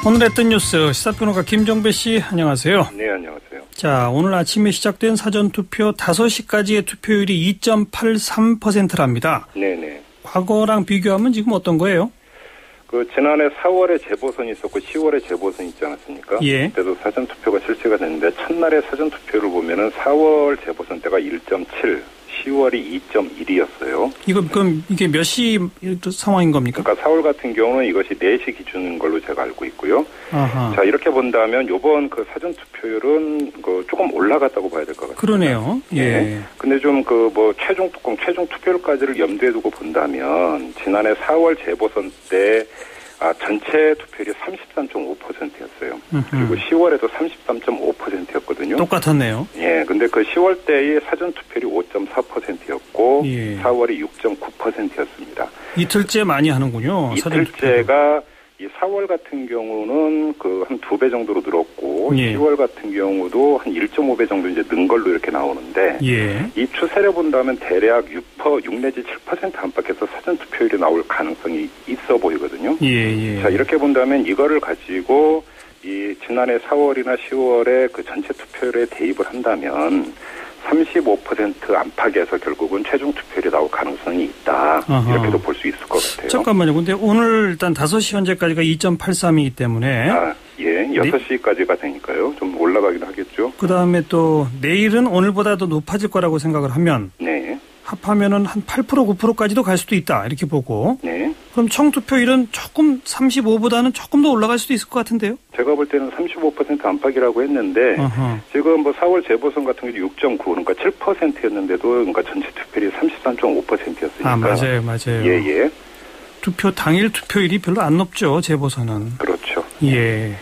오늘 했던 뉴스 시사평론가 김종배 씨 안녕하세요. 네, 안녕하세요. 자, 오늘 아침에 시작된 사전투표 5시까지의 투표율이 2.83%랍니다. 네네. 과거랑 비교하면 지금 어떤 거예요? 지난해 4월에 재보선이 있었고 10월에 재보선이 있지 않았습니까? 예. 그때도 사전투표가 실시가 됐는데 첫날에 사전투표를 보면은 4월 재보선 때가 1.7, 10월이 2.1이었어요. 그럼 이게 몇 시 상황인 겁니까? 그러니까 4월 같은 경우는 이것이 4시 기준인 걸로 제가 알고 있고요. 아하. 자, 이렇게 본다면 요번 사전투표율은 조금 올라갔다고 봐야 될 것 같아요. 그러네요. 예. 근데 좀 최종 투표율까지를 염두에 두고 본다면 지난해 4월 재보선 때 전체 투표율이 33.5%였어요. 그리고 10월에도 33.5%였거든요. 똑같았네요. 예, 근데 그 10월 때의 사전 투표율이 5.4%였고 예. 4월이 6.9%였습니다. 이틀째 많이 하는군요. 이틀째가 이 4월 같은 경우는 한 2배 정도로 늘었고 예. 10월 같은 경우도 한 1.5배 정도 이제 는 걸로 이렇게 나오는데 예. 이 추세를 본다면 대략 6 내지 7% 안팎에서 사전 투표율이 나올 가능성이 있어 보이거든요. 예. 자, 이렇게 본다면 이거를 가지고 이 지난해 4월이나 10월에 그 전체 투표율에 대입을 한다면 35% 안팎에서 결국은 최종 투표율이 나올 가능성이 있다. 아하. 이렇게도 볼 수 있을 것 같아요. 잠깐만요. 근데 오늘 일단 5시 현재까지가 2.83이기 때문에. 예. 6시까지가 되니까요. 좀 올라가긴 하겠죠. 그 다음에 또 내일은 오늘보다 더 높아질 거라고 생각을 하면. 네. 합하면은 한 8%, 9%까지도 갈 수도 있다. 이렇게 보고. 네. 그럼 총 투표율은 조금 35보다는 조금 더 올라갈 수도 있을 것 같은데요? 제가 볼 때는 35% 안팎이라고 했는데 어허. 지금 4월 재보선 같은 경우 6.9 그러니까 7%였는데도 그러니까 전체 투표율이 33.5%였으니까. 맞아요. 예. 투표 당일 투표율이 별로 안 높죠. 재보선은. 그렇죠. 예.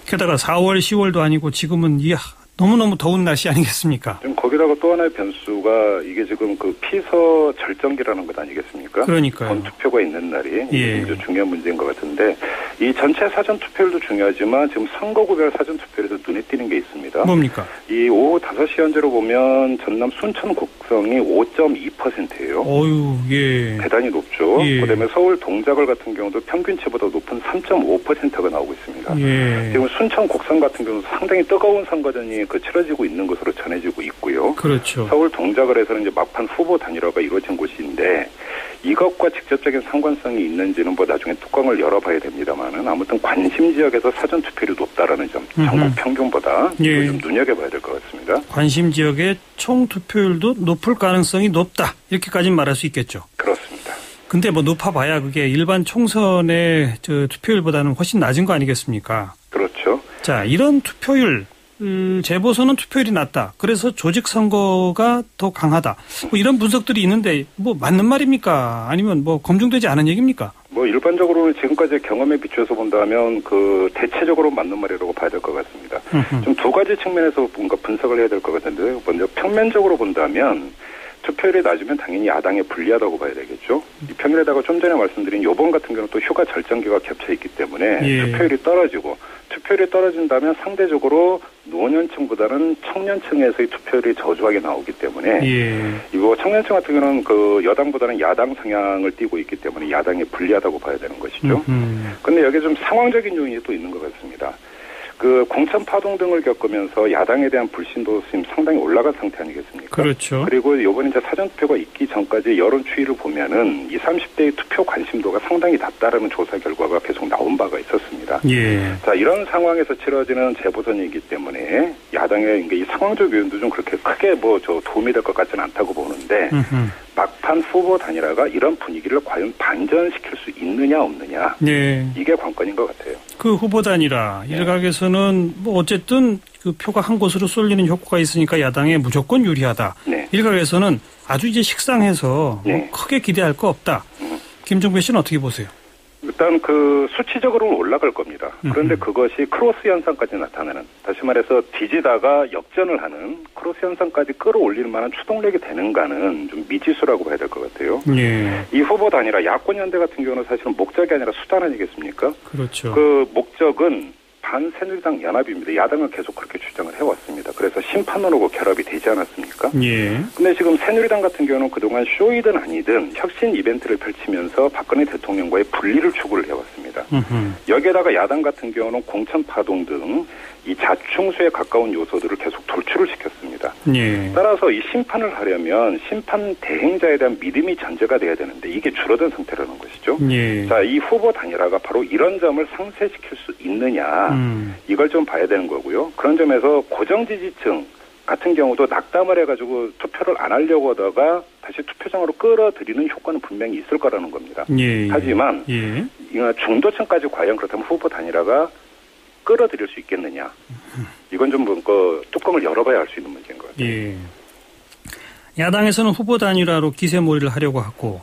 게다가 4월, 10월도 아니고 지금은 너무너무 더운 날씨 아니겠습니까? 지금 거기다가 또 하나의 변수가 이게 지금 피서 절정기라는 것 아니겠습니까? 그러니까요. 본투표가 있는 날이 예. 이게 중요한 문제인 것 같은데 이 전체 사전 투표율도 중요하지만 지금 선거구별 사전 투표에서 눈에 띄는 게 있습니다. 뭡니까? 이 오후 5시 현재로 보면 전남 순천 곡성이 5.2%예요. 어유, 예. 대단히 높죠. 예. 그다음에 서울 동작을 같은 경우도 평균치보다 높은 3.5%가 나오고 있습니다. 예. 지금 순천 곡성 같은 경우도 상당히 뜨거운 선거전이 치러지고 있는 것으로 전해지고 있고요. 그렇죠. 서울 동작을에서는 이제 막판 후보 단일화가 이루어진 곳인데 이것과 직접적인 상관성이 있는지는 나중에 뚜껑을 열어봐야 됩니다만은 아무튼 관심 지역에서 사전 투표율이 높다라는 점, 전국 평균보다 예. 좀 눈여겨봐야 될 것 같습니다. 관심 지역의 총 투표율도 높을 가능성이 높다. 이렇게까지는 말할 수 있겠죠. 그렇습니다. 근데 높아봐야 그게 일반 총선의 투표율보다는 훨씬 낮은 거 아니겠습니까? 그렇죠. 자, 이런 투표율. 재보선은 투표율이 낮다. 그래서 조직 선거가 더 강하다. 이런 분석들이 있는데 맞는 말입니까? 아니면 검증되지 않은 얘기입니까? 일반적으로는 지금까지 경험에 비추어서 본다면 대체적으로 맞는 말이라고 봐야 될 것 같습니다. 좀 두 가지 측면에서 뭔가 분석을 해야 될 것 같은데요. 먼저 평면적으로 본다면 투표율이 낮으면 당연히 야당에 불리하다고 봐야 되겠죠. 이 평일에다가 좀 전에 말씀드린 요번 같은 경우는 또 휴가 절정기가 겹쳐 있기 때문에 예. 투표율이 떨어진다면 상대적으로 노년층보다는 청년층에서의 투표율이 저조하게 나오기 때문에 예. 이거 청년층 같은 경우는 여당보다는 야당 성향을 띠고 있기 때문에 야당에 불리하다고 봐야 되는 것이죠. 그런데 여기에 좀 상황적인 요인이 또 있는 것 같습니다. 공천 파동 등을 겪으면서 야당에 대한 불신도 지금 상당히 올라간 상태 아니겠습니까? 그렇죠. 그리고 이번에 이제 사전투표가 있기 전까지 여론 추이를 보면은 20, 30대의 투표 관심도가 상당히 낮다라는 조사 결과가 계속 나온 바가 있었습니다. 예. 자, 이런 상황에서 치러지는 재보선이기 때문에 야당의 이 상황적 요인도 좀 그렇게 크게 도움이 될 것 같지는 않다고 보는데 막판 후보 단일화가 이런 분위기를 과연 반전시킬 수 있느냐 없느냐. 예. 이게 관건인 것 같아요. 후보 단일화 일각에서는 어쨌든 표가 한 곳으로 쏠리는 효과가 있으니까 야당에 무조건 유리하다. 네. 일각에서는 아주 이제 식상해서 네. 크게 기대할 거 없다. 김종배 씨는 어떻게 보세요? 일단 수치적으로는 올라갈 겁니다. 그런데 그것이 크로스 현상까지 나타나는, 다시 말해서 뒤지다가 역전을 하는 크로스 현상까지 끌어올릴 만한 추동력이 되는가는 좀 미지수라고 봐야 될 것 같아요. 예. 이 후보도 아니라 야권 연대 같은 경우는 사실은 목적이 아니라 수단 아니겠습니까? 그렇죠. 목적은 한새누리당 연합입니다. 야당은 계속 그렇게 주장을 해왔습니다. 그래서 심판론하고 결합이 되지 않았습니까? 예. 근데 지금 새누리당 같은 경우는 그동안 쇼이든 아니든 혁신 이벤트를 펼치면서 박근혜 대통령과의 분리를 추구를 해왔습니다. 여기에다가 야당 같은 경우는 공천파동 등 이 자충수에 가까운 요소들을 계속 돌출을 시켰습니다. 예. 따라서 이 심판을 하려면 심판 대행자에 대한 믿음이 전제가 돼야 되는데 이게 줄어든 상태라는 것이죠. 예. 자, 이 후보 단일화가 바로 이런 점을 상쇄시킬 수 있느냐 이걸 좀 봐야 되는 거고요. 그런 점에서 고정 지지층 같은 경우도 낙담을 해가지고 투표를 안 하려고 하다가 다시 투표장으로 끌어들이는 효과는 분명히 있을 거라는 겁니다. 예. 하지만 예. 중도층까지 과연 그렇다면 후보 단일화가 끌어들일 수 있겠느냐. 이건 좀 뚜껑을 열어봐야 알 수 있는 문제인 것 같아요. 예. 야당에서는 후보 단일화로 기세몰이를 하려고 하고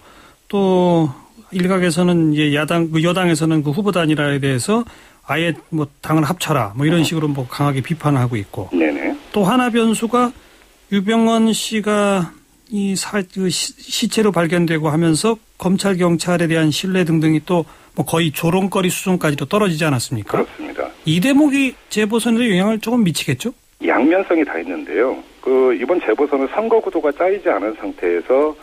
또 일각에서는 이제 여당에서는 그 후보 단일화에 대해서 아예 뭐 당을 합쳐라 뭐 이런 식으로 뭐 강하게 비판을 하고 있고. 네네. 또 하나 변수가 유병헌 씨가 시체로 발견되고 하면서 검찰 경찰에 대한 신뢰 등등이 또 뭐 거의 조롱거리 수준까지도 떨어지지 않았습니까? 그렇습니다. 이 대목이 재보선에도 영향을 조금 미치겠죠? 양면성이 다 있는데요. 이번 재보선은 선거 구도가 짜이지 않은 상태에서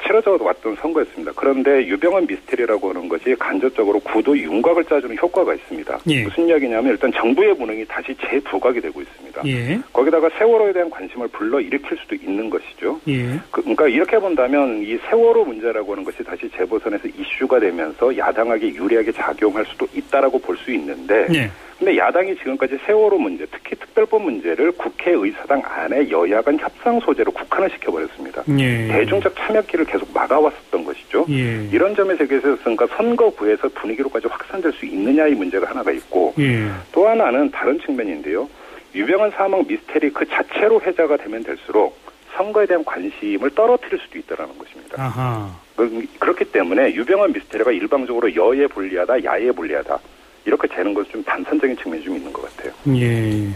치러져 왔던 선거였습니다. 그런데 유병헌 미스테리라고 하는 것이 간접적으로 구도 윤곽을 짜주는 효과가 있습니다. 예. 무슨 이야기냐면 일단 정부의 무능이 다시 재부각이 되고 있습니다. 예. 거기다가 세월호에 대한 관심을 불러일으킬 수도 있는 것이죠. 예. 그러니까 이렇게 본다면 이 세월호 문제라고 하는 것이 다시 재보선에서 이슈가 되면서 야당에게 유리하게 작용할 수도 있다라고 볼 수 있는데 예. 근데 야당이 지금까지 세월호 문제, 특히 특별법 문제를 국회의사당 안에 여야 간 협상 소재로 국한을 시켜버렸습니다. 예. 대중적 참여기를 계속 막아왔었던 것이죠. 예. 이런 점에서 그러니까 선거구에서 분위기로까지 확산될 수 있느냐의 문제가 하나가 있고 예. 또 하나는 다른 측면인데요. 유병헌 사망 미스테리 그 자체로 회자가 되면 될수록 선거에 대한 관심을 떨어뜨릴 수도 있다는 것입니다. 아하. 그렇기 때문에 유병헌 미스테리가 일방적으로 여에 불리하다, 야에 불리하다 이렇게 되는 것은 좀 단선적인 측면이 좀 있는 것 같아요. 예.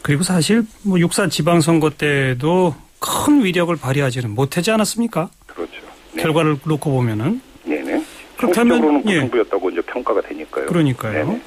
그리고 사실 뭐 6.4 지방선거 때도 큰 위력을 발휘하지는 못하지 않았습니까? 그렇죠. 네. 결과를 놓고 보면은. 네네. 그렇다면 상식적으로는 무승부였다고 이제 평가가 되니까요. 그러니까요. 네네.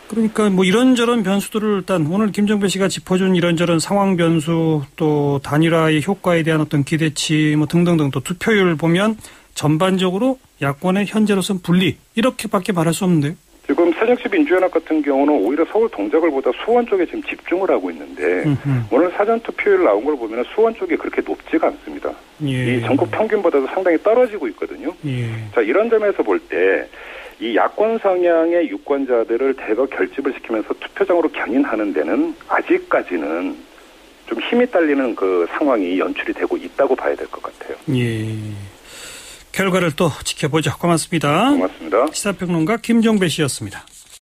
그러니까 뭐 이런저런 변수들을 일단 오늘 김정배 씨가 짚어준 이런저런 상황 변수 또 단일화의 효과에 대한 어떤 기대치 뭐 등등등 또 투표율 보면 전반적으로 야권의 현재로서는 분리 이렇게밖에 말할 수 없는데요. 지금 새정치민주연합 같은 경우는 오히려 서울 동작을보다 수원 쪽에 지금 집중을 하고 있는데 오늘 사전투표율 나온 걸 보면 수원 쪽이 그렇게 높지가 않습니다. 예. 이 전국 평균보다도 상당히 떨어지고 있거든요. 예. 자, 이런 점에서 볼 때 이 야권 성향의 유권자들을 대거 결집을 시키면서 투표장으로 견인하는 데는 아직까지는 좀 힘이 딸리는 그 상황이 연출이 되고 있다고 봐야 될 것 같아요. 예. 결과를 또 지켜보죠. 고맙습니다. 고맙습니다. 시사평론가 김정배 씨였습니다.